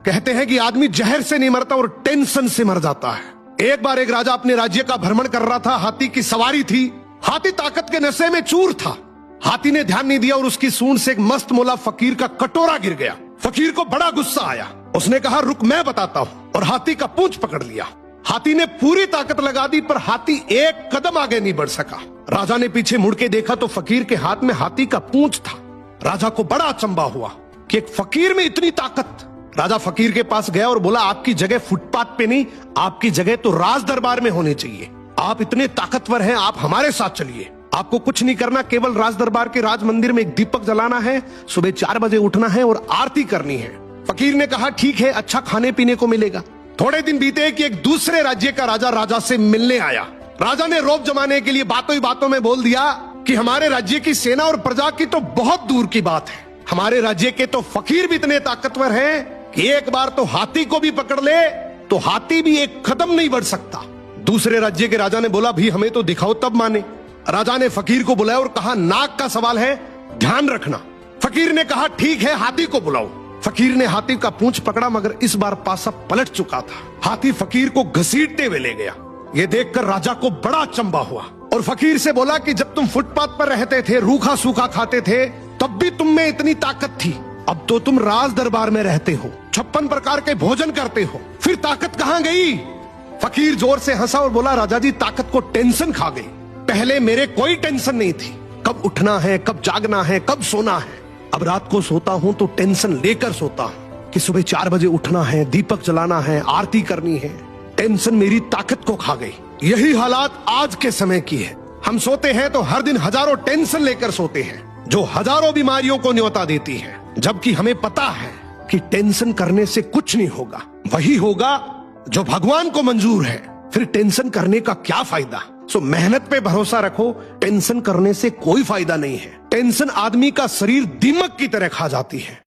कहते हैं कि आदमी जहर से नहीं मरता और टेंशन से मर जाता है। एक बार एक राजा अपने राज्य का भ्रमण कर रहा था। हाथी की सवारी थी। हाथी ताकत के नशे में चूर था। हाथी ने ध्यान नहीं दिया और उसकी सूंड से एक मस्त मौला फकीर का कटोरा गिर गया। फकीर को बड़ा गुस्सा आया। उसने कहा, रुक मैं बताता हूं, और हाथी का पूंछ पकड़ लिया। हाथी ने पूरी ताकत लगा दी पर हाथी एक कदम आगे नहीं बढ़ सका। राजा ने पीछे मुड़ के देखा तो फकीर के हाथ में हाथी का पूंछ था। राजा को बड़ा अचंभा हुआ कि एक फकीर में इतनी ताकत। राजा फकीर के पास गया और बोला, आपकी जगह फुटपाथ पे नहीं, आपकी जगह तो राज दरबार में होनी चाहिए। आप इतने ताकतवर हैं, आप हमारे साथ चलिए। आपको कुछ नहीं करना, केवल राज दरबार के राज मंदिर में एक दीपक जलाना है, सुबह 4 बजे उठना है और आरती करनी है। फकीर ने कहा, ठीक है, अच्छा खाने पीने को मिलेगा। थोड़े दिन बीते कि एक दूसरे राज्य का राजा से मिलने आया। राजा ने रौब जमाने के लिए बातों ही बातों में बोल दिया कि हमारे राज्य की सेना और प्रजा की तो बहुत दूर की बात है। हमारे राज्य के तो फकीर भी इतने ताकतवर हैं कि एक बार तो हाथी को भी पकड़ ले तो हाथी भी एक कदम नहीं बढ़ सकता। दूसरे राज्य के राजा ने बोला, भी हमें तो दिखाओ तब माने। राजा ने फकीर को बुलाया और कहा, नाक का सवाल है, ध्यान रखना। फकीर ने कहा, ठीक है, हाथी को बुलाओ। फकीर ने हाथी का पूंछ पकड़ा मगर इस बार पासा पलट चुका था। हाथी फकीर को घसीटते हुए ले गया। ये देखकर राजा को बड़ा अचंभा हुआ और फकीर से बोला कि जब तुम फुटपाथ पर रहते थे, रूखा सूखा खाते थे, तब भी तुम में इतनी ताकत थी। अब तो तुम राज दरबार में रहते हो, 56 प्रकार के भोजन करते हो, फिर ताकत कहां गई? फकीर जोर से हंसा और बोला, राजा जी, ताकत को टेंशन खा गई। पहले मेरे कोई टेंशन नहीं थी, कब उठना है, कब जागना है, कब सोना है। अब रात को सोता हूं तो टेंशन लेकर सोता हूं कि सुबह 4 बजे उठना है, दीपक जलाना है, आरती करनी है। टेंशन मेरी ताकत को खा गई। यही हालात आज के समय की है। हम सोते हैं तो हर दिन हजारों टेंशन लेकर सोते हैं जो हजारों बीमारियों को न्योता देती है, जबकि हमें पता है कि टेंशन करने से कुछ नहीं होगा। वही होगा जो भगवान को मंजूर है। फिर टेंशन करने का क्या फायदा? सो मेहनत पे भरोसा रखो, टेंशन करने से कोई फायदा नहीं है। टेंशन आदमी का शरीर दीमक की तरह खा जाती है।